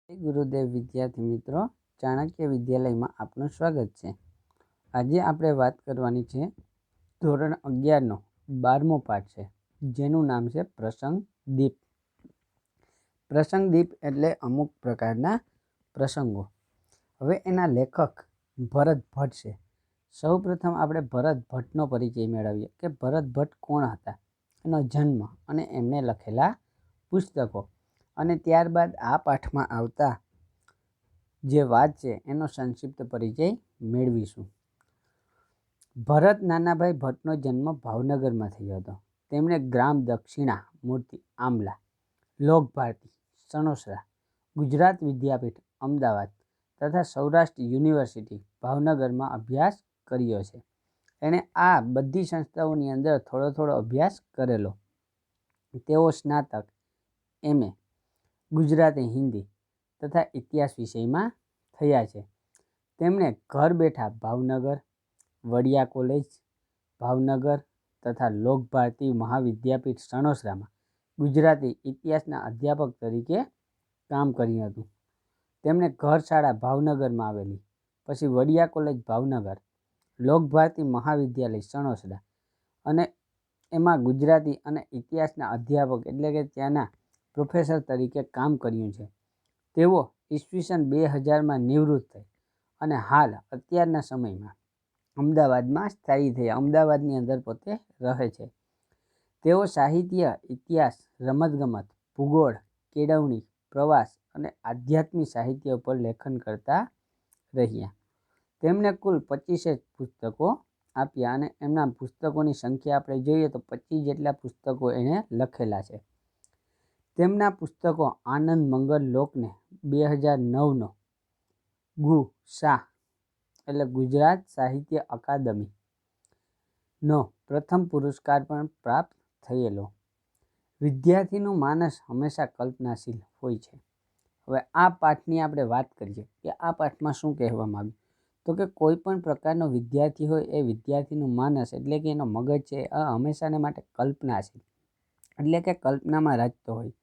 જય ગુરુદેવ વિદ્યાર્થી મિત્રો, ચાણક્ય વિદ્યાલયમાં આપનું સ્વાગત છે। આજે આપણે વાત કરવાની છે ધોરણ 11નો 12મો પાઠ છે, જેનું નામ છે પ્રસંગ દીપ। પ્રસંગ દીપ એટલે અમુક પ્રકારના પ્રસંગો। હવે એના લેખક ભરત ભટ્ટ છે। સૌપ્રથમ આપણે ભરત ભટ્ટનો પરિચય મેળવીએ કે ભરત ભટ્ટ કોણ હતા, એનો જન્મ અને એમને લખેલા પુસ્તકો, અને ત્યારબાદ આ પાઠમાં આવતા જે વાત છે એનો સંક્ષિપ્ત પરિચય મેળવીશું। ભરત નાનાભાઈ ભટ્ટનો જન્મ ભાવનગરમાં થયો હતો। તેમણે ગ્રામ દક્ષિણા મૂર્તિ આંબલા, લોકભારતી સણોસરા, ગુજરાત વિદ્યાપીઠ અમદાવાદ તથા સૌરાષ્ટ્ર યુનિવર્સિટી ભાવનગરમાં અભ્યાસ કર્યો છે। એણે આ બધી સંસ્થાઓની અંદર થોડો અભ્યાસ કરેલો। તેઓ સ્નાતક MA ગુજરાતી, હિન્દી તથા ઇતિહાસ વિષયમાં થયા છે। તેમણે ઘર બેઠા ભાવનગર, વડિયા કોલેજ ભાવનગર તથા લોકભારતી મહાવિદ્યાપીઠ સણોસરામાં ગુજરાતી ઇતિહાસના અધ્યાપક તરીકે કામ કર્યું હતું। તેમણે ઘર શાળા ભાવનગરમાં આવેલી, પછી વડિયા કોલેજ ભાવનગર, લોકભારતી મહાવિદ્યાલય સણોસરા, અને એમાં ગુજરાતી અને ઇતિહાસના અધ્યાપક એટલે કે ત્યાંના પ્રોફેસર તરીકે કામ કર્યું છે। તેઓ ઈસવીસન 2000માં નિવૃત્ત થઈ અને હાલ અત્યારના સમયમાં અમદાવાદમાં સ્થાયી થયા, અમદાવાદની અંદર પોતે રહે છે। તેઓ સાહિત્ય, ઇતિહાસ, રમતગમત, ભૂગોળ, કેળવણી, પ્રવાસ અને આધ્યાત્મિક સાહિત્ય ઉપર લેખન કરતા રહ્યા। તેમણે કુલ 25 પુસ્તકો આપ્યા અને એમના પુસ્તકોની સંખ્યા આપણે જોઈએ તો 25 જેટલા પુસ્તકો એણે લખેલા છે। તેમના પુસ્તકો આનંદ મંગલ લોકને 2009નો ગુ. સા. એટલે ગુજરાત સાહિત્ય અકાદમીનો પ્રથમ પુરસ્કાર પણ પ્રાપ્ત થયેલો। વિદ્યાર્થીનું માનસ હંમેશા કલ્પનાશીલ હોય છે। હવે આ પાઠની આપણે વાત કરીએ કે આ પાઠમાં શું કહેવા માંગ્યું, તો કે કોઈ પણ પ્રકારનો વિદ્યાર્થી હોય એ વિદ્યાર્થીનું માનસ એટલે કે એનો મગજ છે હંમેશાને માટે કલ્પનાશીલ એટલે કે કલ્પનામાં રાજતો હોય।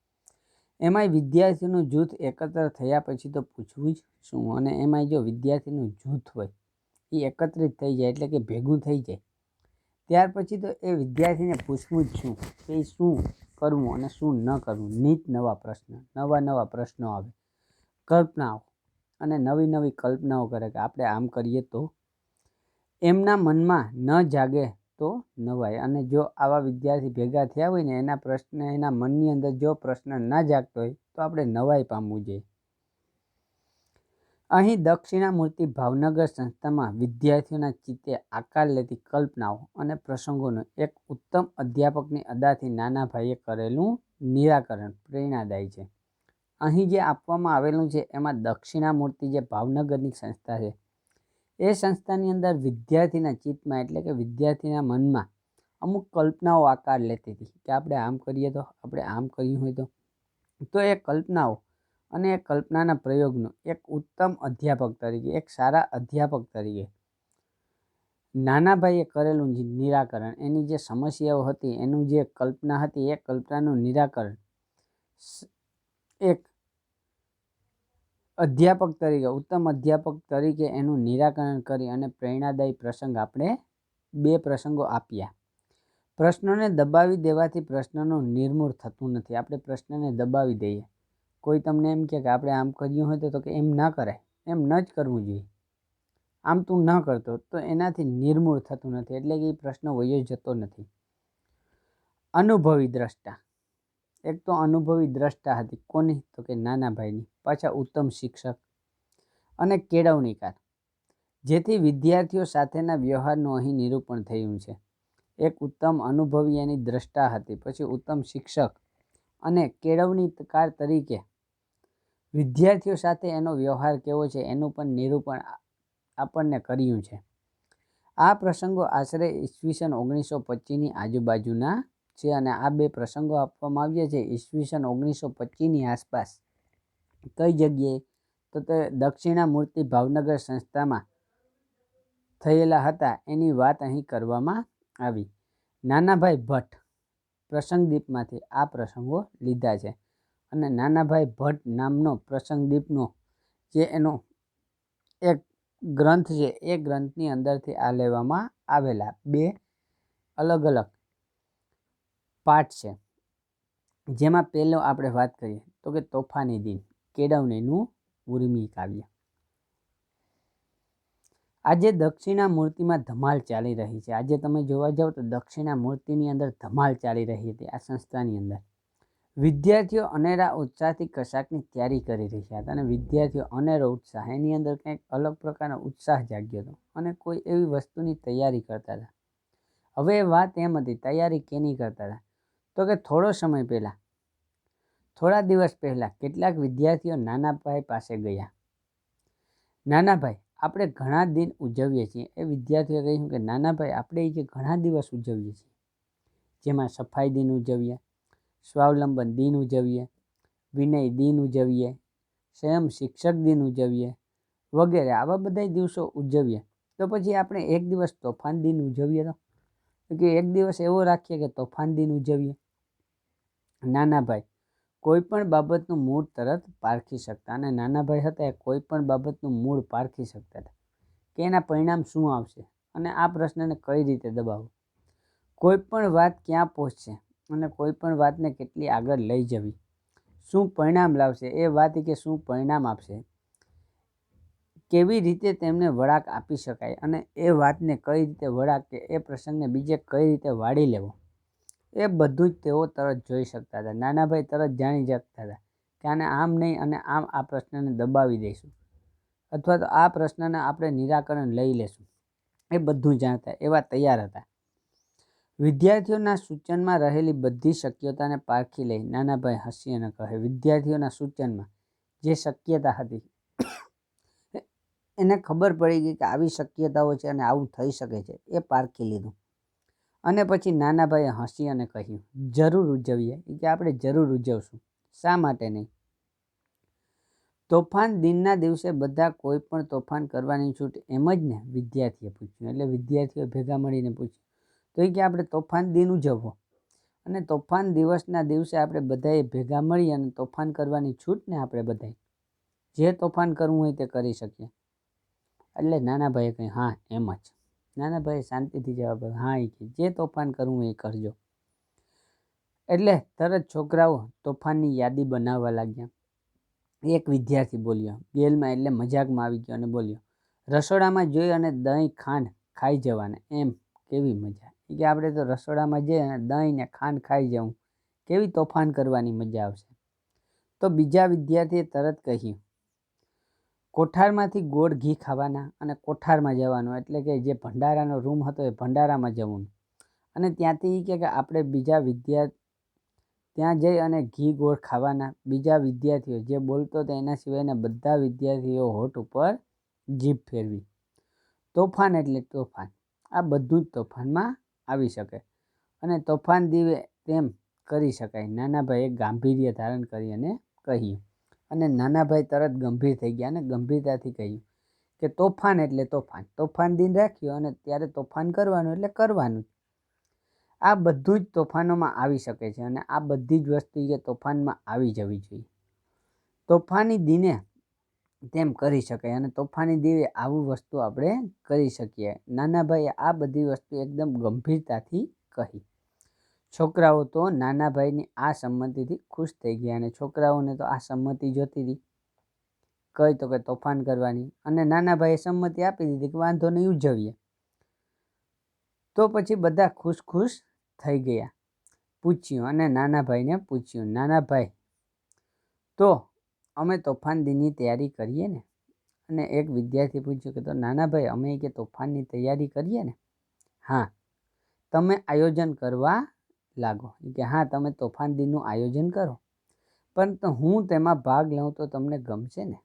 એમાંય વિદ્યાર્થીનું જૂથ એકત્ર થયા પછી તો પૂછવું જ શું, અને એમાંય જો વિદ્યાર્થીનું જૂથ હોય એ એકત્રિત થઈ જાય એટલે કે ભેગું થઈ જાય, ત્યાર પછી તો એ વિદ્યાર્થીને પૂછવું જ શું કે શું કરવું અને શું ન કરવું। નીત નવા પ્રશ્નો આવે, કલ્પનાઓ અને નવી કલ્પનાઓ કરે કે આપણે આમ કરીએ તો એમના મનમાં ન જાગે તો નવાય। અને જો આવા વિદ્યાર્થી ભેગા થયા હોય ને એના પ્રશ્ન એના મનની અંદર જો પ્રશ્ન ના જાગતો હોય તો આપણે નવાઈ પામવું જોઈએ। અહીં દક્ષિણામૂર્તિ ભાવનગર સંસ્થામાં વિદ્યાર્થીઓના ચિત્તે આકાર લેતી કલ્પનાઓ અને પ્રસંગોનું એક ઉત્તમ અધ્યાપકની અદાથી નાનાભાઈએ કરેલું નિરાકરણ પ્રેરણાદાયી છે। અહીં જે આપવામાં આવેલું છે એમાં દક્ષિણામૂર્તિ જે ભાવનગરની સંસ્થા છે એ સંસ્થાની અંદર વિદ્યાર્થીના ચિત્તમાં એટલે કે વિદ્યાર્થીના મનમાં અમુક કલ્પનાઓ આકાર લેતી હતી કે આપણે આમ કરીએ તો, આપણે આમ કર્યું હોય તો એ કલ્પનાઓ અને એ કલ્પનાના પ્રયોગનો એક ઉત્તમ અધ્યાપક તરીકે, એક સારા અધ્યાપક તરીકે નાનાભાઈએ કરેલું નિરાકરણ, એની જે સમસ્યાઓ હતી, એનું જે કલ્પના હતી એ કલ્પનાનું નિરાકરણ એક અધ્યાપક તરીકે, ઉત્તમ અધ્યાપક તરીકે એનું નિરાકરણ કરી અને પ્રેરણાદાયી પ્રસંગ આપણે 2 પ્રસંગો આપ્યા। પ્રશ્નોને દબાવી દેવાથી પ્રશ્નનું નિર્મૂળ થતું નથી। આપણે પ્રશ્નને દબાવી દઈએ, કોઈ તમને એમ કહે કે આપણે આમ કર્યું હોય તો કે એમ ના કરાય, એમ ન જ કરવું જોઈએ, આમ તું ન કરતો તો એનાથી નિર્મૂળ થતું નથી એટલે કે એ પ્રશ્ન વયો જતો નથી। અનુભવી દ્રષ્ટા, એક તો અનુભવી દ્રષ્ટા હતી કોની, તો કે નાનાભાઈની, પાછા ઉત્તમ શિક્ષક અને કેળવણીકાર, જેથી વિદ્યાર્થીઓ સાથેના વ્યવહારનું અહીં નિરૂપણ થયું છે। એક ઉત્તમ અનુભવી એની દ્રષ્ટા હતી, પછી ઉત્તમ શિક્ષક અને કેળવણીકાર તરીકે વિદ્યાર્થીઓ સાથે એનો વ્યવહાર કેવો છે એનું પણ નિરૂપણ આપણને કર્યું છે। આ પ્રસંગો આશરે ઈસવીસન 1925ની આજુબાજુના છે અને આ 2 પ્રસંગો આપવામાં આવ્યા છે ઈસવીસન 1925ની આસપાસ। કઈ જગ્યાએ, તો તે દક્ષિણામૂર્તિ ભાવનગર સંસ્થામાં થયેલા હતા એની વાત અહીં કરવામાં આવી। નાનાભાઈ ભટ્ટ પ્રસંગ દીપમાંથી આ પ્રસંગો લીધા છે અને નાનાભાઈ ભટ્ટ નામનો પ્રસંગદીપનો જે એનો એક ગ્રંથ છે એ ગ્રંથની અંદરથી આ લેવામાં આવેલા 2 અલગ અલગ પાઠ છે, જેમાં પહેલો આપણે વાત કરીએ તો કે તોફાની દિન કેળવણીનું ઉર્મી કાવ્ય. આજે દક્ષિણામૂર્તિમાં ધમાલ ચાલી રહી છે. આજે તમે જોવા જાઓ તો દક્ષિણામૂર્તિની અંદર ધમાલ ચાલી રહી હતી. આ સંસ્થાની અંદર વિદ્યાર્થીઓ અનેરા ઉત્સાહથી કશાકની તૈયારી કરી રહ્યા હતા અને વિદ્યાર્થીઓ અનેરો ઉત્સાહ, એની અંદર કંઈક અલગ પ્રકારનો ઉત્સાહ જાગ્યો હતો અને કોઈ એવી વસ્તુની તૈયારી કરતા હતા. હવે વાત એમ હતી, તૈયારી કેની કરતા હતા તો કે થોડા દિવસ પહેલાં કેટલાક વિદ્યાર્થીઓ નાનાભાઈ પાસે ગયા. નાનાભાઈ, આપણે ઘણા દિન ઉજવીએ છીએ. એ વિદ્યાર્થીઓએ કહ્યું કે નાનાભાઈ, આપણે જે ઘણા દિવસ ઉજવીએ છીએ, જેમાં સફાઈ દિન ઉજવીએ, સ્વાવલંબન દિન ઉજવીએ, વિનય દિન ઉજવીએ, સ્વયં શિક્ષક દિન ઉજવીએ વગેરે, આવા બધા દિવસો ઉજવીએ, તો પછી આપણે એક દિવસ તોફાન દિન ઉજવીએ તો કે એક દિવસ એવો રાખીએ કે તોફાન દિન ઉજવીએ. નાનાભાઈ કોઈ પણ બાબતનું મૂળ તરત પારખી શકતા, અને નાનાભાઈ હતા એ કોઈ પણ બાબતનું મૂળ પારખી શકતા હતા કે એના પરિણામ શું આવશે અને આ પ્રશ્નને કઈ રીતે દબાવવો, કોઈ પણ વાત ક્યાં પહોંચશે અને કોઈ પણ વાતને કેટલી આગળ લઈ જવી, શું પરિણામ લાવશે એ વાત કે શું પરિણામ આપશે, કેવી રીતે તેમને વળાંક આપી શકાય અને એ વાતને કઈ રીતે વળાંક કે એ પ્રસંગને બીજે કઈ રીતે વાળી લેવો, એ બધું જ તેઓ તરત જોઈ શકતા હતા. નાનાભાઈ તરત જાણી શકતા હતા કે આને આમ નહીં અને આમ આ પ્રશ્નને દબાવી દઈશું અથવા તો આ પ્રશ્નને આપણે નિરાકરણ લઈ લેશું, એ બધું જાણતા, એવા તૈયાર હતા. વિદ્યાર્થીઓના સૂચનમાં રહેલી બધી શક્યતાને પારખી લઈ નાનાભાઈ હસી અને કહે, વિદ્યાર્થીઓના સૂચનમાં જે શક્યતા હતી એને ખબર પડી ગઈ કે આવી શક્યતાઓ છે અને આવું થઈ શકે છે, એ પારખી લીધું. અને પછી નાનાભાઈએ હસી અને કહ્યું, જરૂર ઉજવીએ, કે આપણે જરૂર ઉજવશું, શા માટે નહીં. તોફાન દિનના દિવસે બધા કોઈ પણ તોફાન કરવાની છૂટ એમ જ ને, વિદ્યાર્થીએ પૂછ્યું. એટલે વિદ્યાર્થીઓ ભેગા મળીને પૂછ્યું તો કે આપણે તોફાન દિન ઉજવવો અને તોફાન દિવસના દિવસે આપણે બધાએ ભેગા મળી અને તોફાન કરવાની છૂટ ને, આપણે બધાએ જે તોફાન કરવું હોય તે કરી શકીએ. એટલે નાનાભાઈએ કહ્યું હા એમ જ. નાનાભાઈએ શાંતિથી જવાબ આપ્યો, હા, એ જે તોફાન કરવું એ કરજો. એટલે તરત છોકરાઓ તોફાનની યાદી બનાવવા લાગ્યા. એક વિદ્યાર્થી બોલ્યો ગેલમાં, એટલે મજાકમાં આવી ગયો અને બોલ્યો, રસોડામાં જોઈ અને દહીં ખાંડ ખાઈ જવાના, એમ કેવી મજા, કે આપણે તો રસોડામાં જઈ અને દહીં ને ખાંડ ખાઈ જવું, કેવી તોફાન કરવાની મજા આવશે. તો બીજા વિદ્યાર્થીએ તરત કહ્યું, કોઠારમાંથી ગોળ ઘી ખાવાના અને કોઠારમાં જવાનું, એટલે કે જે ભંડારાનો રૂમ હતો એ ભંડારામાં જવું અને ત્યાંથી કે આપણે બીજા ત્યાં જઈ અને ઘી ગોળ ખાવાના. બીજા વિદ્યાર્થીઓ જે બોલતો હતો એના સિવાયના બધા વિદ્યાર્થીઓ હોઠ ઉપર જીભ ફેરવી. તોફાન એટલે તોફાન, આ બધું જ તોફાનમાં આવી શકે અને તોફાન દીવે તેમ કરી શકાય. નાનાભાઈએ ગાંભીર્ય ધારણ કરી અને કહ્યું, અને નાનાભાઈ તરત ગંભીર થઈ ગયા અને ગંભીરતાથી કહ્યું કે તોફાન એટલે તોફાન, તોફાન દિન રાખ્યો અને ત્યારે તોફાન કરવાનું એટલે કરવાનું. આ બધું જ તોફાનોમાં આવી શકે છે અને આ બધી જ વસ્તુ જે તોફાનમાં આવી જવી જોઈએ. તોફાની દિને તેમ કરી શકાય અને તોફાની દિને આવું વસ્તુ આપણે કરી શકીએ. નાનાભાઈએ આ બધી વસ્તુ એકદમ ગંભીરતાથી કહી. છોકરાઓ તો નાનાભાઈની આ સંમતિથી ખુશ થઈ ગયા અને છોકરાઓને તો આ સંમતિ જોતી હતી, કઈ તો કે તોફાન કરવાની, અને નાનાભાઈએ સંમતિ આપી દીધી કે વાંધો નહીં, ઉજવીએ. તો પછી બધા ખુશ થઈ ગયા. પૂછ્યું અને નાનાભાઈને પૂછ્યું, નાનાભાઈ તો અમે તોફાન દિનની તૈયારી કરીએ ને? અને એક વિદ્યાર્થી પૂછ્યું કે તો નાનાભાઈ અમે કે તોફાનની તૈયારી કરીએ ને? હા, તમે આયોજન કરવા લાગો, કે હા તમે તોફાન દિનનું આયોજન કરો, પણ હું તેમાં ભાગ લઉં તો તમને ગમશે ને?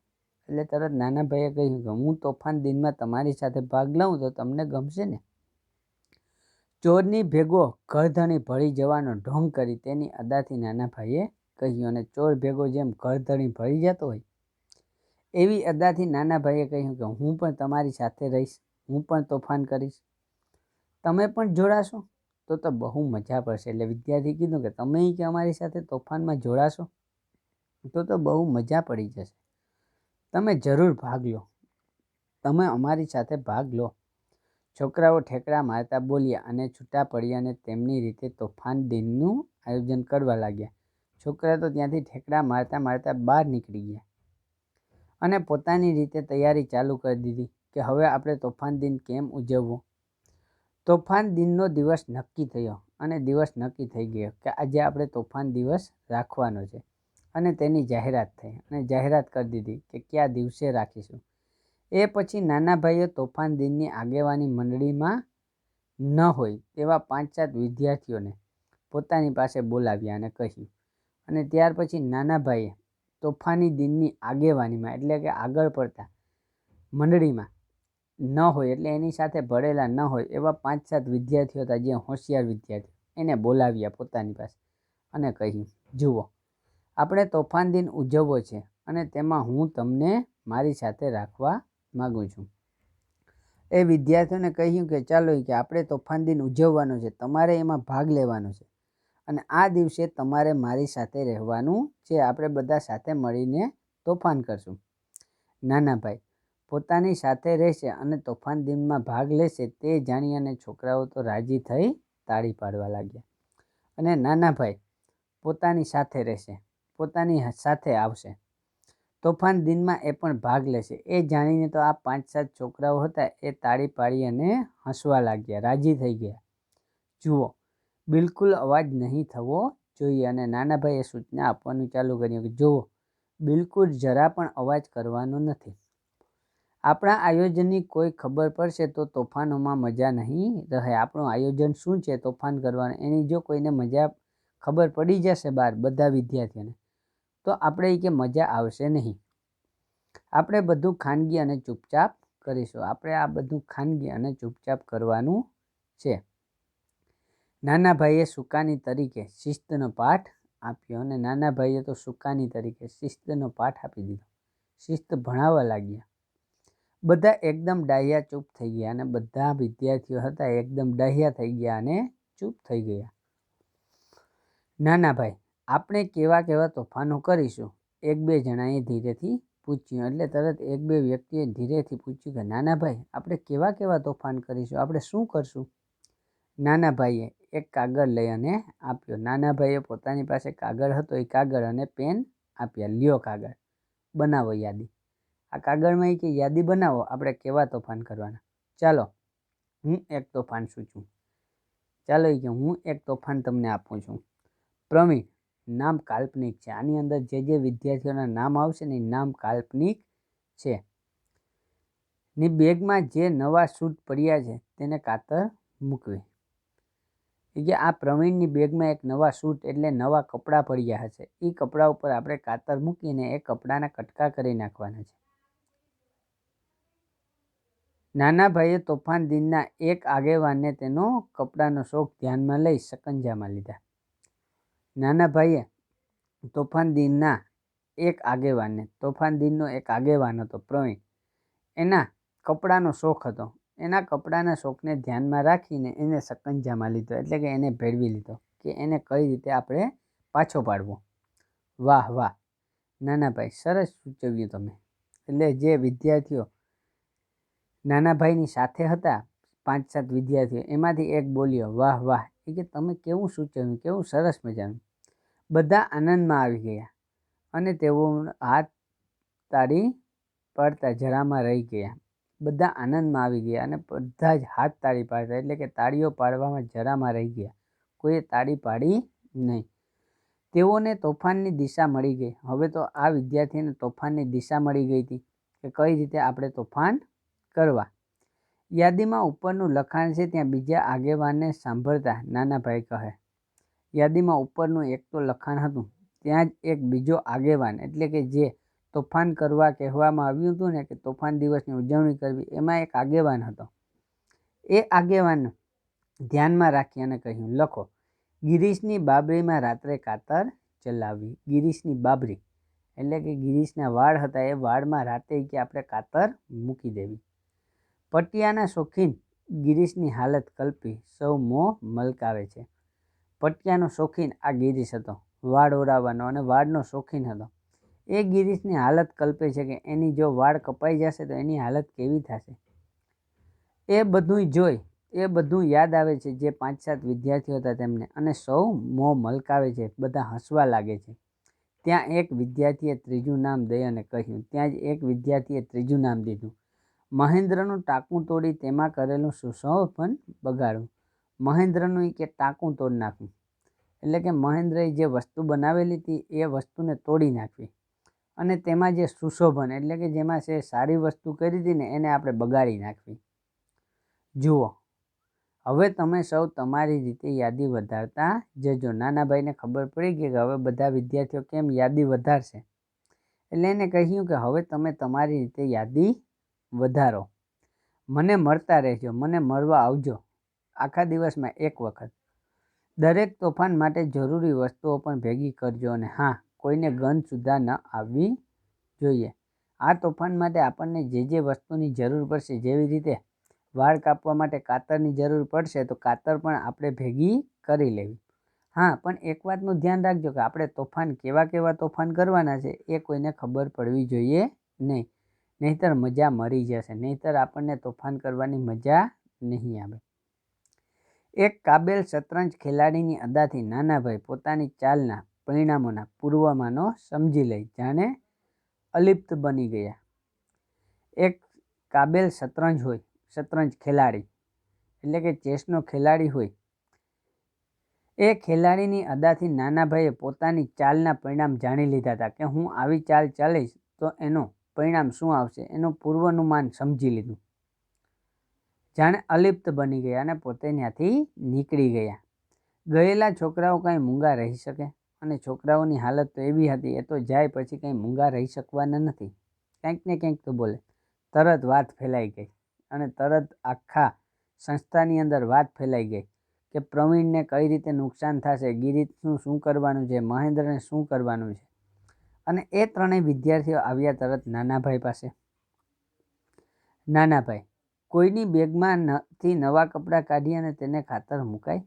એટલે તરત નાનાભાઈએ કહ્યું કે હું તોફાન દિનમાં તમારી સાથે ભાગ લઉં તો તમને ગમશે ને? ચોરની ભેગો ઘરધણી ભળી જવાનો ઢોંગ કરી તેની અદાથી નાનાભાઈએ કહ્યું, અને ચોર ભેગો જેમ ઘરધણી ભળી જતો હોય એવી અદાથી નાનાભાઈએ કહ્યું કે હું પણ તમારી સાથે રહીશ, હું પણ તોફાન કરીશ, તમે પણ જોડાશો તો બહુ મજા પડશે. એટલે વિદ્યાર્થી કીધું કે તમે કે અમારી સાથે તોફાનમાં જોડાશો? તો બહુ મજા પડી જશે. તમે જરૂર ભાગ લો. તમે અમારી સાથે ભાગ લો. છોકરાઓ ઠેકડા મારતા બોલ્યા અને છૂટા પડ્યા અને તેમની રીતે તોફાન દિનનું આયોજન કરવા લાગ્યા. છોકરા તો ત્યાંથી ઠેકડા મારતા મારતા બહાર નીકળી ગયા અને પોતાની રીતે તૈયારી ચાલુ કરી દીધી કે હવે આપણે તોફાન દિન કેમ ઉજવવો. તોફાન દિનનો દિવસ નક્કી થયો અને દિવસ નક્કી થઈ ગયો કે આજે આપણે તોફાન દિવસ રાખવાનો છે અને તેની જાહેરાત થઈ અને જાહેરાત કરી દીધી કે કયા દિવસે રાખીશું. એ પછી નાના ભાઈએ તોફાન દિનની આગેવાની મંડળીમાં ન હોય તેવા 5-7 વિદ્યાર્થીઓને પોતાની પાસે બોલાવ્યા અને કહ્યું. અને ત્યાર પછી નાના ભાઈએ તોફાની દિનની આગેવાનીમાં એટલે કે આગળ પડતા મંડળીમાં ન હોય એટલે એની સાથે ભળેલા ન હોય એવા 5-7 વિદ્યાર્થીઓ હતા, જે હોશિયાર વિદ્યાર્થીઓ, એને બોલાવ્યા પોતાની પાસે અને કહ્યું, જુઓ, આપણે તોફાન દિન ઉજવવો છે અને તેમાં હું તમને મારી સાથે રાખવા માગું છું. એ વિદ્યાર્થીઓને કહ્યું કે ચાલો કે આપણે તોફાન દિન ઉજવવાનો છે, તમારે એમાં ભાગ લેવાનો છે અને આ દિવસે તમારે મારી સાથે રહેવાનું છે. આપણે બધા સાથે મળીને તોફાન કરશું. નાના ભાઈ પોતાની સાથે રહેશે અને તોફાન દિનમાં ભાગ લેશે તે જાણી અને છોકરાઓ તો રાજી થઈ તાળી પાડવા લાગ્યા. અને નાના ભાઈ પોતાની સાથે રહેશે, પોતાની સાથે આવશે, તોફાન દિનમાં એ પણ ભાગ લેશે. એ જાણીને તો આ 5-7 છોકરાઓ હતા એ તાળી પાડી અને હસવા લાગ્યા, રાજી થઈ ગયા. જુઓ, બિલકુલ અવાજ નહીં થવો જોઈએ. અને નાના ભાઈએ સૂચના આપવાનું ચાલુ કર્યું કે જુઓ, બિલકુલ જરા પણ અવાજ કરવાનો નથી. આપણા આયોજનની કોઈ ખબર પડશે તો તોફાનોમાં મજા નહીં રહે. આપણું આયોજન શું છે તોફાન કરવાનું, એની જો કોઈને મજા ખબર પડી જશે બહાર બધા વિદ્યાર્થીઓને, તો આપણે કે મજા આવશે નહીં. આપણે બધું ખાનગી અને ચૂપચાપ કરીશું. આપણે આ બધું ખાનગી અને ચૂપચાપ કરવાનું છે. નાના ભાઈએ સુકાની તરીકે શિસ્તનો પાઠ આપ્યો અને નાના ભાઈએ તો સુકાની તરીકે શિસ્તનો પાઠ આપી દીધો. શિસ્ત ભણાવવા લાગ્યા. બધા એકદમ ડાહ્યા ચૂપ થઈ ગયા અને બધા વિદ્યાર્થીઓ હતા એકદમ ડાહ્યા થઈ ગયા અને ચૂપ થઈ ગયા. નાના ભાઈ, આપણે કેવા કેવા તોફાનો કરીશું? 1-2 જણાએ ધીરેથી પૂછ્યું. એટલે તરત 1-2 વ્યક્તિએ ધીરેથી પૂછ્યું કે નાના ભાઈ, આપણે કેવા કેવા તોફાન કરીશું? આપણે શું કરશું? નાના ભાઈએ એક કાગળ લઈ અને આપ્યો. નાના ભાઈએ પોતાની પાસે કાગળ હતો એ કાગળ અને પેન આપ્યા. લ્યો કાગળ, બનાવો યાદી. આ કાગળમાં કે યાદી બનાવો, આપણે કેવા તોફાન કરવાના. ચાલો હું એક તોફાન સૂચું. ચાલો કે હું એક તોફાન તમને આપું છું. પ્રવીણ નામ કાલ્પનિક છે. આની અંદર જે વિદ્યાર્થીઓના નામ આવશે ને એ નામ કાલ્પનિક છે. ની બેગમાં જે નવા સૂટ પડ્યા છે તેને કાતર મૂકવી. કે આ પ્રવીણની બેગમાં એક નવા સૂટ એટલે નવા કપડાં પડ્યા હશે. એ કપડાં ઉપર આપણે કાતર મૂકીને એ કપડાના કટકા કરી નાખવાના છે. નાના ભાઈએ તોફાન દિનના એક આગેવાનને તેનો કપડાનો શોખ ધ્યાનમાં લઈ સકંજામાં લીધા. નાના ભાઈએ તોફાન દિનના તોફાન દિનનો એક આગેવાન હતો પ્રવીણ, એના કપડાનો શોખ હતો. એના કપડાના શોખને ધ્યાનમાં રાખીને એને સકંજામાં લીધો, એટલે કે એને ભેળવી લીધો કે એને કઈ રીતે આપણે પાછો પાડવો. વાહ વાહ નાના ભાઈ, સરસ સૂચવ્યું તમે. એટલે જે વિદ્યાર્થીઓ નાના ભાઈની સાથે હતા 5-7 વિદ્યાર્થીઓ, એમાંથી એક બોલ્યો વાહ વાહ, એ કે તમે કેવું સૂચવ્યું, કેવું સરસ મજાનું. બધા આનંદમાં આવી ગયા અને તેઓ હાથ તાળી પાડતા જરામાં રહી ગયા. બધા આનંદમાં આવી ગયા અને બધા જ હાથ તાળી પાડતા, એટલે કે તાળીઓ પાડવામાં જરામાં રહી ગયા. કોઈએ તાળી પાડી નહીં. તેઓને તોફાનની દિશા મળી ગઈ. હવે તો આ વિદ્યાર્થીને તોફાનની દિશા મળી ગઈ હતી કે કઈ રીતે આપણે તોફાન કરવા. યાદીમાં ઉપરનું લખાણ છે ત્યાં બીજા આગેવાનને સાંભળતા નાના ભાઈ કહે, યાદીમાં ઉપરનું એક તો લખાણ હતું, ત્યાં જ એક બીજો આગેવાન, એટલે કે જે તોફાન કરવા કહેવામાં આવ્યું હતું ને કે તોફાન દિવસની ઉજવણી કરવી, એમાં એક આગેવાન હતો. એ આગેવાન ધ્યાનમાં રાખી અને કહ્યું, લખો, ગિરીશની બાબરીમાં રાત્રે કાતર ચલાવવી. ગિરીશની બાબરી એટલે કે ગિરીશના વાળ હતા, એ વાળમાં રાતે કે આપણે કાતર મૂકી દેવી. પટિયાના શોખીન ગિરીશની હાલત કલ્પી સૌ મોં મલકાવે છે. પટિયાનો શોખીન આ ગિરીશ હતો, વાળ ઓરાવવાનો અને વાળનો શોખીન હતો. એ ગિરીશની હાલત કલ્પે છે કે એની જો વાળ કપાઈ જશે તો એની હાલત કેવી થશે। એ બધું યાદ આવે છે જે 5-7 વિદ્યાર્થીઓ હતા તેમને, અને સૌ મોં મલકાવે છે, બધા હસવા લાગે છે। ત્યાં એક વિદ્યાર્થીએ ત્રીજું નામ દઈ અને કહ્યું, ત્યાં જ એક વિદ્યાર્થીએ ત્રીજું નામ દીધું, મહેન્દ્રનું ટાંકું તોડી તેમાં કરેલું સુશોભન બગાડવું। મહેન્દ્રનું કે ટાંકું તોડી નાખવું એટલે કે મહેન્દ્રએ જે વસ્તુ બનાવેલી હતી એ વસ્તુને તોડી નાખવી, અને તેમાં જે સુશોભન એટલે કે જેમાં છે સારી વસ્તુ કરી હતી ને એને આપણે બગાડી નાખવી। જુઓ, હવે તમે સૌ તમારી રીતે યાદી વધારતા જજો। નાના ભાઈને ખબર પડી ગઈ કે હવે બધા વિદ્યાર્થીઓ કેમ યાદી વધારશે, એટલે એને કહ્યું કે હવે તમે તમારી રીતે યાદી વધારો, મને મળતા રહેજો, મને મળવા આવજો આખા દિવસમાં એક વખત। દરેક તોફાન માટે જરૂરી વસ્તુઓ પણ ભેગી કરજો, અને હા, કોઈને ગંધ સુદ્ધા ન આવવી જોઈએ। આ તોફાન માટે આપણને જે જે વસ્તુની જરૂર પડશે, જેવી રીતે વાળ કાપવા માટે કાતરની જરૂર પડશે તો કાતર પણ આપણે ભેગી કરી લેવી। હા, પણ એક વાતનું ધ્યાન રાખજો કે આપણે તોફાન કેવા તોફાન કરવાના છે એ કોઈને ખબર પડવી જોઈએ નહીં, નહીંતર મજા મરી જશે, નહીંતર આપણને તોફાન કરવાની મજા નહીં આવે। એક કાબેલ શતરંજ ખેલાડીની અદાથી નાનાભાઈ પોતાની ચાલના પરિણામોના પૂર્વમાનો સમજી લઈ જાણે અલિપ્ત બની ગયા। એક કાબેલ શતરંજ ખેલાડી એટલે કે ચેસનો ખેલાડી હોય, એ ખેલાડીની અદાથી નાનાભાઈએ પોતાની ચાલના પરિણામ જાણી લીધા હતા કે હું આવી ચાલ ચાલીશ તો એનું પરિણામ શું આવશે, એનું પૂર્વાનુમાન સમજી લીધું। જાણે અલિપ્ત બની ગયા અને પોતે ત્યાંથી નીકળી ગયા। ગયેલા છોકરાઓ કંઈ મૂંગા રહી શકે, અને છોકરાઓની હાલત તો એવી હતી, એ તો જાય પછી કંઈ મૂંગા રહી શકવાના નથી, કંઈક ને કંઈક તો બોલે। તરત વાત ફેલાઈ ગઈ, અને તરત આખા સંસ્થાની અંદર વાત ફેલાઈ ગઈ કે પ્રવીણને કઈ રીતે નુકસાન થશે, ગિરીશનું શું કરવાનું છે, મહેન્દ્રને શું કરવાનું છે। અને એ ત્રણેય વિદ્યાર્થીઓ આવ્યા તરત નાનાભાઈ પાસે। નાનાભાઈ, કોઈની બેગમાંથી નવા કપડાં કાઢી અને તેને ખાતર મુકાય,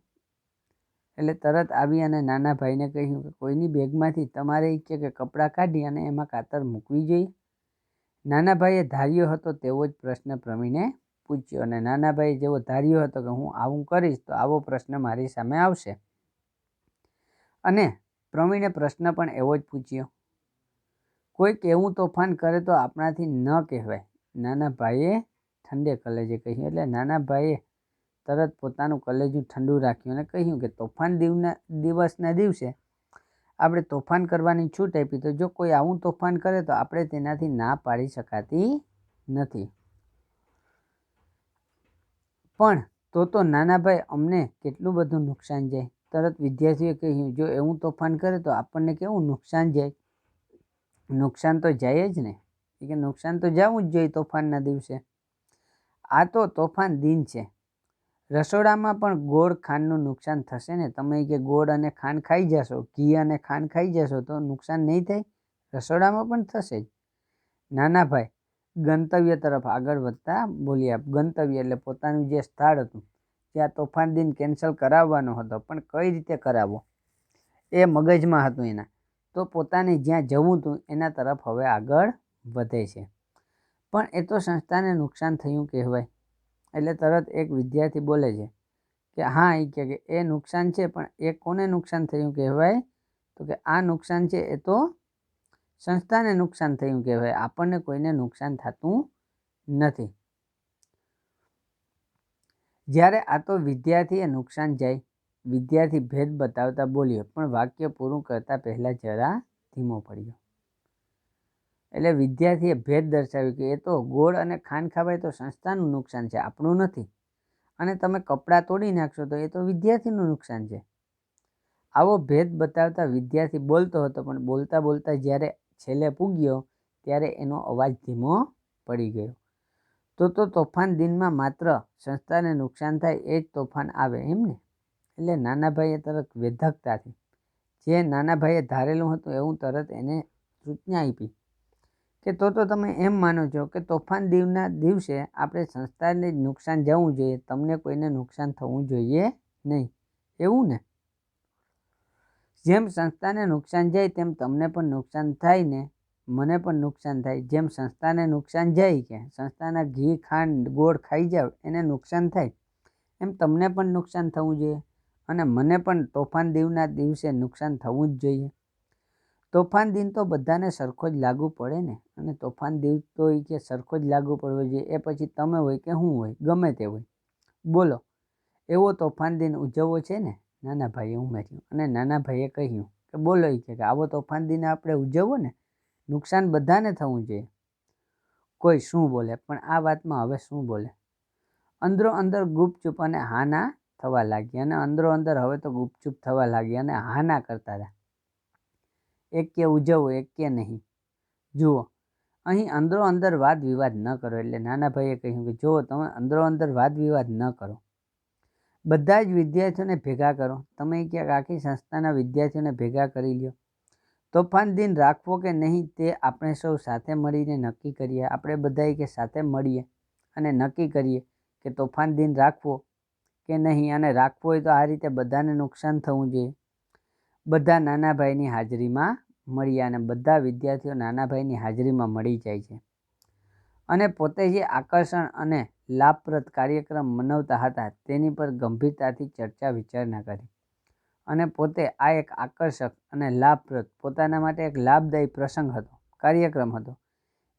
એટલે તરત આવી અને નાનાભાઈને કહ્યું કે કોઈની બેગમાંથી તમારે કે કપડાં કાઢી અને એમાં ખાતર મૂકવી જોઈએ। નાનાભાઈએ ધાર્યો હતો તેવો જ પ્રશ્ન પ્રવીણે પૂછ્યો, અને નાનાભાઈએ જેવો ધાર્યો હતો કે હું આવું કરીશ તો આવો પ્રશ્ન મારી સામે આવશે, અને પ્રવીણે પ્રશ્ન પણ એવો જ પૂછ્યો, કોઈક એવું તોફાન કરે તો આપણાથી ન કહેવાય। નાનાભાઈએ ઠંડે કલેજે કહ્યું, એટલે નાનાભાઈએ તરત પોતાનું કલેજું ઠંડુ રાખ્યું અને કહ્યું કે તોફાન દિવસના દિવસે આપણે તોફાન કરવાની છૂટ આપી, તો જો કોઈ આવું તોફાન કરે તો આપણે તેનાથી ના પાડી શકાતી નથી। પણ તો નાનાભાઈ, અમને કેટલું બધું નુકસાન જાય। તરત વિદ્યાર્થીએ કહ્યું, જો એવું તોફાન કરે તો આપણને કેવું નુકસાન જાય, નુકસાન તો જાય જ ને, કે નુકસાન તો જવું જ જોઈએ તોફાનના દિવસે। આ તો તોફાન દિન છે, રસોડામાં પણ ગોળ ખાંડનું નુકસાન થશે ને, તમે કે ગોળ અને ખાંડ ખાઈ જશો, ઘી અને ખાંડ ખાઈ જશો તો નુકસાન નહીં થાય, રસોડામાં પણ થશે જ। નાનાભાઈ ગંતવ્ય તરફ આગળ વધતા બોલ્યા, ગંતવ્ય એટલે પોતાનું જે સ્થળ હતું જ્યાં તોફાન દિન કેન્સલ કરાવવાનો હતો, પણ કઈ રીતે કરાવવો એ મગજમાં હતું એના, તો પોતાને જ્યાં જવું હતું એના તરફ હવે આગળ વધે છે। પણ એ તો સંસ્થાને નુકસાન થયું કહેવાય, એટલે તરત એક વિદ્યાર્થી બોલે છે કે હા, એ કે એ નુકસાન છે, પણ એ કોને નુકસાન થયું કહેવાય, તો કે આ નુકસાન છે એ તો સંસ્થાને નુકસાન થયું કહેવાય, આપણને કોઈને નુકસાન થતું નથી। જ્યારે આ તો વિદ્યાર્થીએ નુકસાન જાય, વિદ્યાર્થી ભેદ બતાવતા બોલ્યો, પણ વાક્ય પૂરું કરતા પહેલા જરા ધીમો પડ્યો। એટલે વિદ્યાર્થીએ ભેદ દર્શાવ્યું કે એ તો ગોળ અને ખાંડ ખાવાય તો સંસ્થાનું નુકસાન છે, આપણું નથી, અને તમે કપડાં તોડી નાખશો તો એ તો વિદ્યાર્થીનું નુકસાન છે। આવો ભેદ બતાવતા વિદ્યાર્થી બોલતો હતો, પણ બોલતા બોલતા જ્યારે છેલ્લે પૂગ્યો ત્યારે એનો અવાજ ધીમો પડી ગયો। તો તોફાન દિનમાં માત્ર સંસ્થાને નુકસાન થાય એ જ તોફાન આવે એમ ને? એટલે નાનાભાઈએ તરત વેધકતાથી, જે નાનાભાઈએ ધારેલું હતું એવું તરત એને સૂચના આપી કે તો તમે એમ માનો છો કે તોફાન દિનના દિવસે આપણે સંસ્થાને જ નુકસાન જવું જોઈએ, તમને કોઈને નુકસાન થવું જોઈએ નહીં, એવું ને? જેમ સંસ્થાને નુકસાન જાય તેમ તમને પણ નુકસાન થાય ને, મને પણ નુકસાન થાય. જેમ સંસ્થાને નુકસાન જાય કે સંસ્થાના ઘી ખાંડ ગોળ ખાઈ જાવ એને નુકસાન થાય, એમ તમને પણ નુકસાન થવું જોઈએ અને મને પણ તોફાન દિવના દિવસે નુકસાન થવું જ જોઈએ. તોફાન દિન તો બધાને સરખો જ લાગુ પડે ને, અને તોફાન દિવસ તો એ કે સરખો જ લાગુ પડવો જોઈએ. એ પછી તમે હોય કે હું હોય, ગમે તે હોય. બોલો, એવો તોફાન દિન ઉજવવો છે ને? નાના ભાઈએ ઉમેર્યું. અને નાના ભાઈએ કહ્યું કે બોલો એ કે આવો તોફાન દિન આપણે ઉજવવો ને, નુકસાન બધાને થવું જોઈએ. કોઈ શું બોલે, પણ આ વાતમાં હવે શું બોલે? અંદરો અંદર ગુપચુપ અને હાના થવા લાગ્યા, અને અંદરો અંદર હવે તો ગુપચુપ થવા લાગ્યા અને હાના કરતા હતા. એક કે ઉજવવો, એક કે નહીં. જુઓ, અહીં અંદરો અંદર વાદ વિવાદ ન કરો. એટલે નાના ભાઈએ કહ્યું કે જુઓ, તમે અંદરો અંદર વાદ વિવાદ ન કરો, બધા જ વિદ્યાર્થીઓને ભેગા કરો. તમે ક્યાંક આખી સંસ્થાના વિદ્યાર્થીઓને ભેગા કરી લ્યો. તોફાન દિન રાખવો કે નહીં તે આપણે સૌ સાથે મળીને નક્કી કરીએ. આપણે બધાએ કે સાથે મળીએ અને નક્કી કરીએ કે તોફાન દિન રાખવો કે નહીં. અને રાખવો હોય તો આ રીતે બધાને નુકસાન થવું જોઈએ. બધા નાના ભાઈની હાજરીમાં મળ્યા અને બધા વિદ્યાર્થીઓ નાના ભાઈની હાજરીમાં મળી જાય છે અને પોતે જે આકર્ષણ અને લાભપ્રદ કાર્યક્રમ મનાવતા હતા તેની પર ગંભીરતાથી ચર્ચા વિચારણા કરી. અને પોતે આ એક આકર્ષક અને લાભપ્રદ, પોતાના માટે એક લાભદાયી પ્રસંગ હતો, કાર્યક્રમ હતો.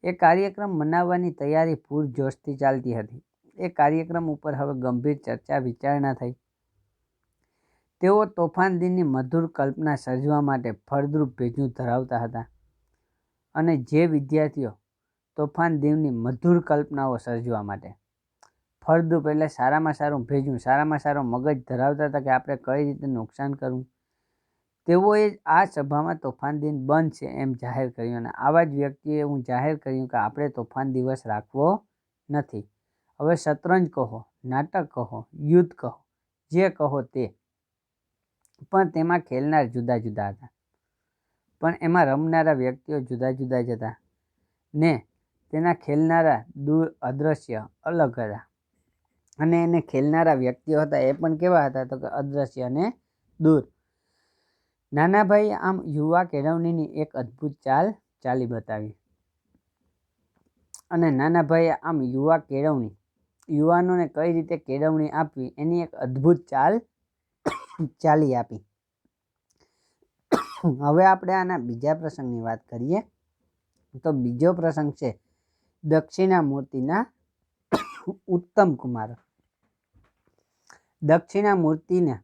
એ કાર્યક્રમ મનાવવાની તૈયારી પૂરજોશથી ચાલતી હતી. એ કાર્યક્રમ ઉપર હવે ગંભીર ચર્ચા વિચારણા થઈ. તેઓ તોફાન દિનની મધુર કલ્પના સર્જવા માટે ફળદ્રુપ ભેજું ધરાવતા હતા. અને જે વિદ્યાર્થીઓ તોફાન દિનની મધુર કલ્પનાઓ સર્જવા માટે ફળદ્રુપ એટલે સારામાં સારું ભેજું, સારામાં સારો મગજ ધરાવતા હતા કે આપણે કઈ રીતે નુકસાન કરવું, તેઓએ આ સભામાં તોફાન દિન બંધ છે એમ જાહેર કર્યું. અને આવા જ વ્યક્તિએ હું જાહેર કર્યું કે આપણે તોફાન દિવસ રાખવો નથી. હવે શતરંજ કહો, નાટક કહો, યુદ્ધ કહો, જે કહો તે, પણ તેમાં ખેલનાર જુદા જુદા હતા, પણ એમાં રમનારા વ્યક્તિઓ જુદા જુદા જ હતા ને તેના ખેલનારા દૂર અદ્રશ્ય અલગ હતા. અને એને ખેલનારા વ્યક્તિઓ હતા એ પણ કેવા હતા તો કે અદ્રશ્ય અને દૂર. નાનાભાઈએ આમ યુવા કેળવણીની એક અદ્ભુત ચાલ ચાલી બતાવી. અને નાનાભાઈએ આમ યુવાનોને કઈ રીતે કેળવણી આપવી એની એક અદ્ભુત ચાલ ચાલી આપી. હવે આપણે આના બીજા પ્રસંગની વાત કરીએ તો બીજો પ્રસંગ છે દક્ષિણામૂર્તિના ઉત્તમ કુમારો. દક્ષિણામૂર્તિને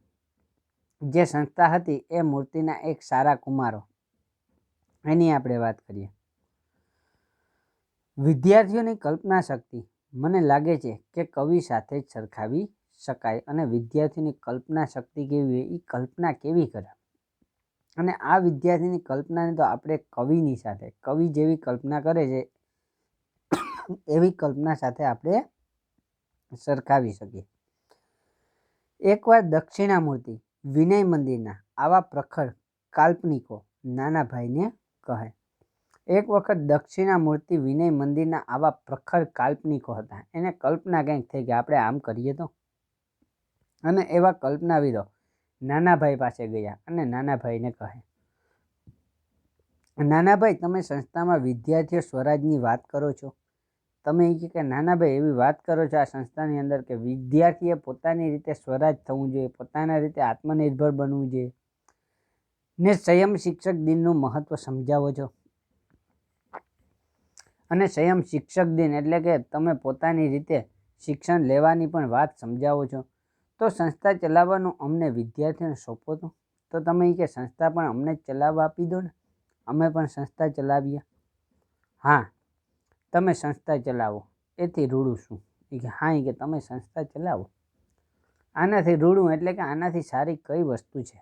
જે સંસ્થા હતી એ મૂર્તિના એક સારા કુમારો, એની આપણે વાત કરીએ. વિદ્યાર્થીઓની કલ્પના શક્તિ મને લાગે છે કે કવિ સાથે જ સરખાવી શકાય. અને વિદ્યાર્થીની કલ્પના શક્તિ કેવી હોય, એ કલ્પના કેવી કરે, અને આ વિદ્યાર્થીની કલ્પનાને તો આપણે કવિની સાથે, કવિ જેવી કલ્પના કરે છે એવી કલ્પના સાથે આપણે સરખાવી શકીએ. એકવાર દક્ષિણામૂર્તિ વિનય મંદિરના આવા પ્રખર કાલ્પનિકો નાના ભાઈને કહે. એક વખત દક્ષિણામૂર્તિ વિનય મંદિરના આવા પ્રખર કાલ્પનિકો હતા. એને કલ્પના કંઈક થઈ કે આપણે આમ કરીએ તો. અને એવા કલ્પનાવીરો નાનાભાઈ પાસે ગયા અને નાનાભાઈને કહે, નાનાભાઈ, તમે સંસ્થામાં વિદ્યાર્થીઓ સ્વરાજની વાત કરો છો. તમે એ કે નાનાભાઈ એવી વાત કરો છો આ સંસ્થાની અંદર કે વિદ્યાર્થીએ પોતાની રીતે સ્વરાજ થવું જોઈએ, પોતાના રીતે આત્મનિર્ભર બનવું જોઈએ ને સંયમ શિક્ષક દિનનું મહત્ત્વ સમજાવો છો. અને સંયમ શિક્ષક દિન એટલે કે તમે પોતાની રીતે શિક્ષણ લેવાની પણ વાત સમજાવો છો. તો સંસ્થા ચલાવવાનું અમને વિદ્યાર્થીઓને સોંપો તો તમે કે સંસ્થા પણ અમને જ ચલાવવા આપી દો ને, અમે પણ સંસ્થા ચલાવીએ. હા, તમે સંસ્થા ચલાવો, એથી રૂડું શું? એ કે હા, એ કે તમે સંસ્થા ચલાવો, આનાથી રૂડું એટલે કે આનાથી સારી કઈ વસ્તુ છે?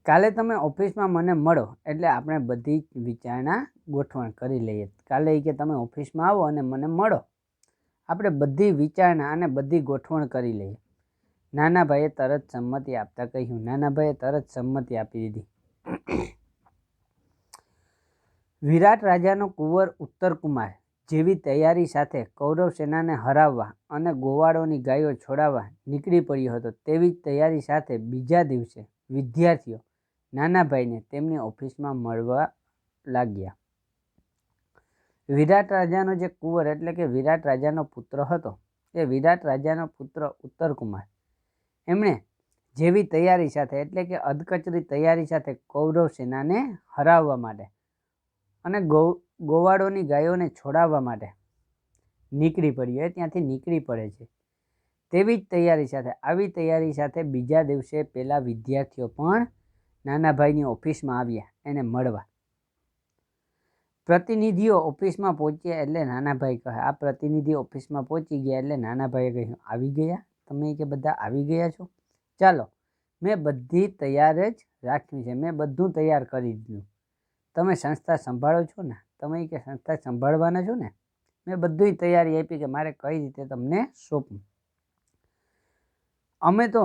કાલે તમે ઓફિસમાં મને મળો એટલે આપણે બધી વિચારણા ગોઠવણ કરી લઈએ. કાલે એ કે તમે ઓફિસમાં આવો અને મને મળો, આપણે બધી વિચારણા અને બધી ગોઠવણ કરી લઈએ. નાનાભાઈએ તરત સંમતિ આપતા કહ્યું. નાનાભાઈએ તરત સંમતિ આપી દીધી. વિરાટ રાજાનો કુંવર ઉત્તરકુમાર જેવી તૈયારી સાથે કૌરવ સેનાને હરાવવા અને ગોવાળોની ગાયો છોડાવવા નીકળી પડ્યો હતો, તેવી જ તૈયારી સાથે બીજા દિવસે વિદ્યાર્થીઓ નાનાભાઈને તેમની ઓફિસમાં મળવા લાગ્યા. વિરાટ રાજાનો જે કુંવર એટલે કે વિરાટ રાજાનો પુત્ર હતો, એ વિરાટ રાજાનો પુત્ર ઉત્તરકુમાર, એમણે જેવી તૈયારી સાથે એટલે કે અધકચરી તૈયારી સાથે કૌરવ સેનાને હરાવવા માટે અને ગોવાળોની ગાયોને છોડાવવા માટે નીકળી પડ્યો. એ ત્યાંથી નીકળી પડે છે. તેવી જ તૈયારી સાથે, આવી તૈયારી સાથે બીજા દિવસે પેલા વિદ્યાર્થીઓ પણ નાના ભાઈની ઓફિસમાં આવ્યા એને મળવા. પ્રતિનિધિઓ ઓફિસમાં પહોંચ્યા એટલે નાના ભાઈ કહે, આ પ્રતિનિધિ ઓફિસમાં પહોંચી ગયા એટલે નાના ભાઈએ કહ્યું, આવી ગયા તમે કે બધા આવી ગયા છો? ચાલો, મેં બધી તૈયાર જ રાખ્યું છે, મેં બધું તૈયાર કરી દીધું. તમે સંસ્થા સંભાળો છો ને? તમે કે સંસ્થા સંભાળવાના છો ને? મેં બધી તૈયારી આપી કે મારે કઈ રીતે તમને સોંપવું. અમે તો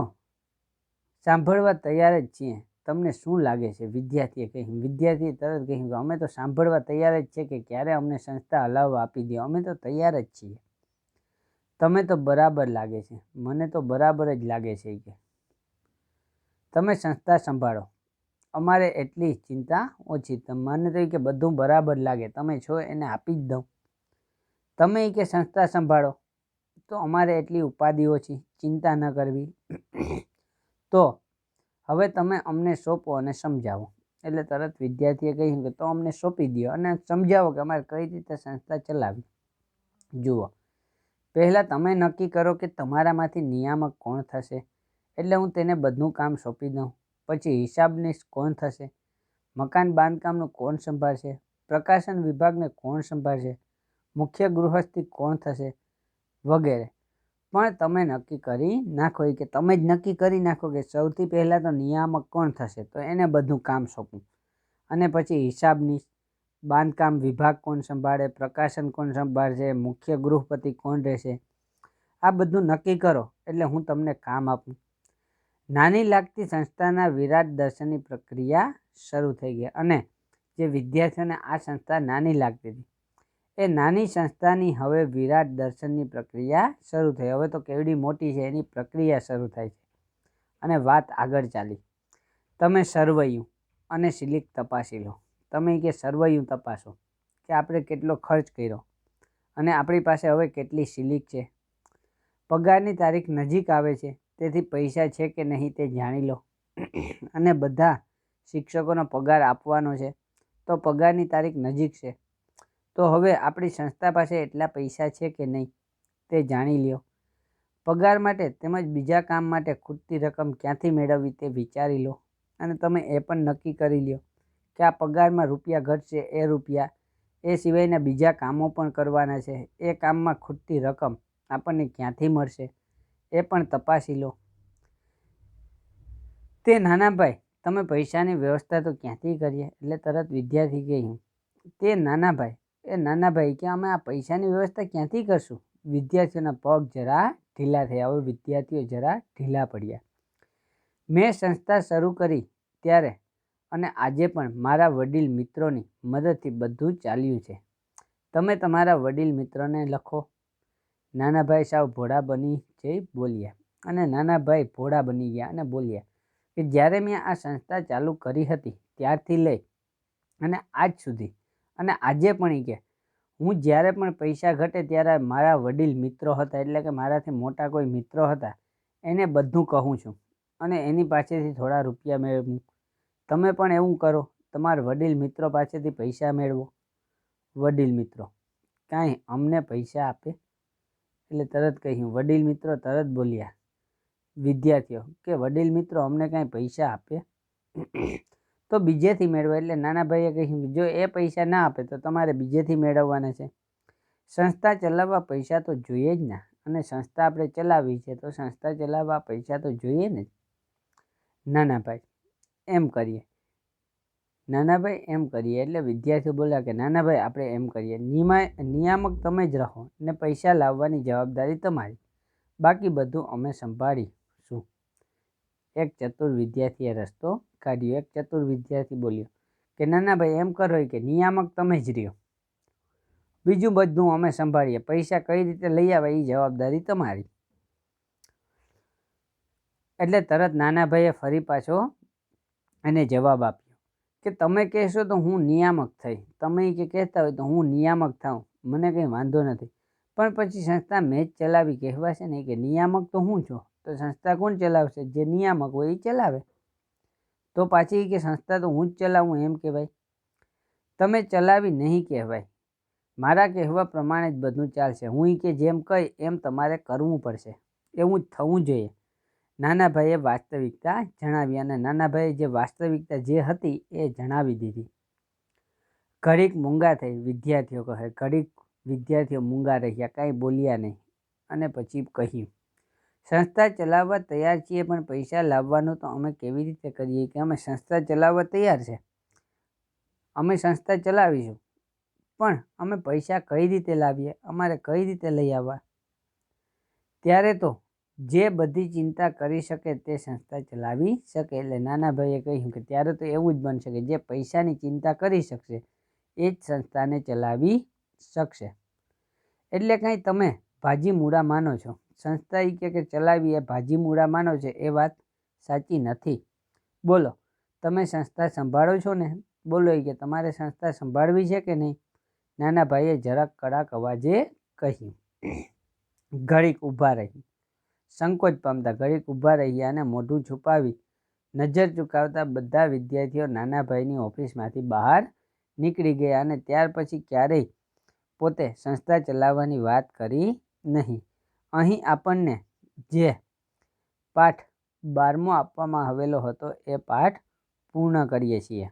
સાંભળવા તૈયાર જ છીએ, તમને શું લાગે છે? વિદ્યાર્થીએ કહ્યું. વિદ્યાર્થીએ તરત કહ્યું કે અમે તો સાંભળવા તૈયાર જ છે કે ક્યારે અમને સંસ્થા હલાવવા આપી દો, અમે તો તૈયાર જ છીએ. તમે તો બરાબર લાગે છે, મને તો બરાબર જ લાગે છે કે તમે સંસ્થા સંભાળો, અમારે એટલી ચિંતા ઓછી. મને તો કે બધું બરાબર લાગે, તમે છો એને આપી જ દઉં. તમે કે સંસ્થા સંભાળો તો અમારે એટલી ઉપાધિ ઓછી, ચિંતા ન કરવી. તો હવે તમે અમને સોંપો અને સમજાવો. એટલે તરત વિદ્યાર્થીએ કહ્યું કે તો અમને સોંપી દો અને સમજાવો કે અમારે કઈ રીતે સંસ્થા ચલાવી. જુઓ, પહેલાં તમે નક્કી કરો કે તમારામાંથી નિયામક કોણ થશે, એટલે હું તેને બધું કામ સોંપી દઉં. પછી હિસાબનીશ કોણ થશે, મકાન બાંધકામનું કોણ સંભાળશે, પ્રકાશન વિભાગને કોણ સંભાળશે, મુખ્ય ગૃહસ્થી કોણ થશે વગેરે. પણ તમે નક્કી કરી નાખો કે તમે જ નક્કી કરી નાખો કે સૌથી પહેલાં તો નિયામક કોણ થશે, તો એને બધું કામ સોંપું. અને પછી હિસાબની, બાંધકામ વિભાગ કોણ સંભાળે, પ્રકાશન કોણ સંભાળશે, મુખ્ય ગૃહપતિ કોણ રહેશે, આ બધું નક્કી કરો એટલે હું તમને કામ આપું. નાની લાગતી સંસ્થાના વિરાટ દર્શનની પ્રક્રિયા શરૂ થઈ ગઈ. અને જે વિદ્યાર્થીઓને આ સંસ્થા નાની લાગતી હતી, એ નાની સંસ્થાની હવે વિરાટ દર્શનની પ્રક્રિયા શરૂ થઈ. હવે તો કેવડી મોટી છે એની પ્રક્રિયા શરૂ થાય છે. અને વાત આગળ ચાલી. તમે સરવૈયું અને સિલિક તપાસી લો. તમે કે સરવૈયું તપાસો કે આપણે કેટલો ખર્ચ કર્યો અને આપણી પાસે હવે કેટલી સિલિક છે. પગારની તારીખ નજીક આવે છે, તેથી પૈસા છે કે નહીં તે જાણી લો. અને બધા શિક્ષકોનો પગાર આપવાનો છે, તો પગારની તારીખ નજીક છે, તો હવે આપણી સંસ્થા પાસે એટલા પૈસા છે કે નહીં તે જાણી લ્યો. પગાર માટે તેમજ બીજા કામ માટે ખૂટતી રકમ ક્યાંથી મેળવવી તે વિચારી લો. અને તમે એ પણ નક્કી કરી લ્યો કે આ પગારમાં રૂપિયા ઘટશે એ રૂપિયા, એ સિવાયના બીજા કામો પણ કરવાના છે, એ કામમાં ખૂટતી રકમ આપણને ક્યાંથી મળશે એ પણ તપાસી લો. તે નાના ભાઈ તમે પૈસાની વ્યવસ્થા તો ક્યાંથી કરીએ? એટલે તરત વિદ્યાર્થી કહ્યું, તે નાના ભાઈ કે અમે આ પૈસાની વ્યવસ્થા ક્યાંથી કરશું? વિદ્યાર્થીઓના પગ જરા ઢીલા થયા. હવે વિદ્યાર્થીઓ જરા ઢીલા પડ્યા. મેં સંસ્થા શરૂ કરી ત્યારે અને આજે પણ મારા વડીલ મિત્રોની મદદથી બધું ચાલ્યું છે. તમે તમારા વડીલ મિત્રોને લખો. નાના ભાઈ સાવ ભોળા બની જઈ બોલ્યા. અને નાના ભાઈ ભોળા બની ગયા અને બોલ્યા કે જ્યારે મેં આ સંસ્થા ચાલુ કરી હતી ત્યારથી લઈ અને આજ સુધી, અને આજે પણ કે હું જ્યારે પણ પૈસા ઘટે ત્યારે મારા વડીલ મિત્રો હતા, એટલે કે મારાથી મોટા કોઈ મિત્રો હતા, એને બધું કહું છું અને એની પાસેથી થોડા રૂપિયા મેળવું. તમે પણ એવું કરો, તમારા વડીલ મિત્રો પાસેથી પૈસા મેળવો. વડીલ મિત્રો કાંઈ અમને પૈસા આપે? એટલે તરત કહ્યું, વડીલ મિત્રો તરત બોલ્યા વિદ્યાર્થીઓ કે વડીલ મિત્રો અમને કાંઈ પૈસા આપે તો બીજેથી મેળવો. એટલે નાના ભાઈએ કહ્યું, જો એ પૈસા ના આપે તો તમારે બીજેથી મેળવવાના છે. સંસ્થા ચલાવવા પૈસા તો જોઈએ જ ના, અને સંસ્થા આપણે ચલાવવી છે તો સંસ્થા ચલાવવા પૈસા તો જોઈએ ને. નાના ભાઈ એમ કરીએ, નાના ભાઈ એમ કરીએ. એટલે વિદ્યાર્થીઓ બોલ્યા કે નાના ભાઈ આપણે એમ કરીએ, નિયામક તમે જ રહો ને પૈસા લાવવાની જવાબદારી તમારી, બાકી બધું અમે સંભાળીશું. એક ચતુર વિદ્યાર્થીએ રસ્તો કાઢ્યો. એક ચતુર વિદ્યાર્થી બોલ્યો કે નાના ભાઈ એમ કરો કે નિયામક તમે જ રહ્યો, બીજું બધું અમે સંભાળીએ, પૈસા કઈ રીતે લઈ આવે એ જવાબદારી તમારી. એટલે તરત નાના ભાઈએ ફરી પાછો એને જવાબ આપ્યો કે તમે કહેશો તો હું નિયામક થઈ, તમે કે કહેતા હોય તો હું નિયામક થાઉં, મને કંઈ વાંધો નથી. પણ પછી સંસ્થા મેં જ ચલાવી કહેવાશે ને, કે નિયામક તો હું છું, તો સંસ્થા કોણ ચલાવશે? જે નિયામક હોય એ ચલાવે. તો પાછી કે સંસ્થા તો હું જ ચલાવું એમ કહેવાય. તમે ચલાવી નહીં કહેવાય. મારા કહેવા પ્રમાણે જ બધું ચાલશે. હું કે જેમ કહી એમ તમારે કરવું પડશે, એવું જ થવું જોઈએ. નાના ભાઈએ વાસ્તવિકતા જણાવી અને નાના ભાઈએ જે વાસ્તવિકતા જે હતી એ જણાવી દીધી. ઘડીક મૂંગા થઈ વિદ્યાર્થીઓ કહે. ઘડીક વિદ્યાર્થીઓ મૂંગા રહ્યા, કાંઈ બોલ્યા નહીં. અને પછી કહ્યું, સંસ્થા ચલાવવા તૈયાર છીએ, પણ પૈસા લાવવાનું તો અમે કેવી રીતે કરીએ? કે અમે સંસ્થા ચલાવવા તૈયાર છે, અમે સંસ્થા ચલાવીશું, પણ અમે પૈસા કઈ રીતે લાવીએ? અમારે કઈ રીતે લઈ આવવા? ત્યારે તો જે બધી ચિંતા કરી શકે તે સંસ્થા ચલાવી શકે. એટલે નાના ભાઈએ કહ્યું કે ત્યારે તો એવું જ બનશે કે જે પૈસાની ચિંતા કરી શકશે એ જ સંસ્થાને ચલાવી શકશે. એટલે કાંઈ તમે ભાજી મૂળા માનો છો. સંસ્થા એ કે ચલાવી એ ભાજી મૂળા માનો છે, એ વાત સાચી નથી. બોલો, તમે સંસ્થા સંભાળો છો ને? બોલો કે તમારે સંસ્થા સંભાળવી છે કે નહીં? નાના ભાઈએ જરાક કડાક અવાજે કહ્યું. ઘડીક ઊભા રહી, સંકોચ પામતા ઘડીક ઊભા રહ્યા અને મોઢું છુપાવી નજર ચૂકાવતા બધા વિદ્યાર્થીઓ નાના ભાઈની ઓફિસમાંથી બહાર નીકળી ગયા અને ત્યાર પછી ક્યારેય પોતે સંસ્થા ચલાવવાની વાત કરી નહીં. અહીં આપણને જે પાઠ 12મો આપવામાં આવેલો હતો એ પાઠ પૂર્ણ કરીએ છીએ.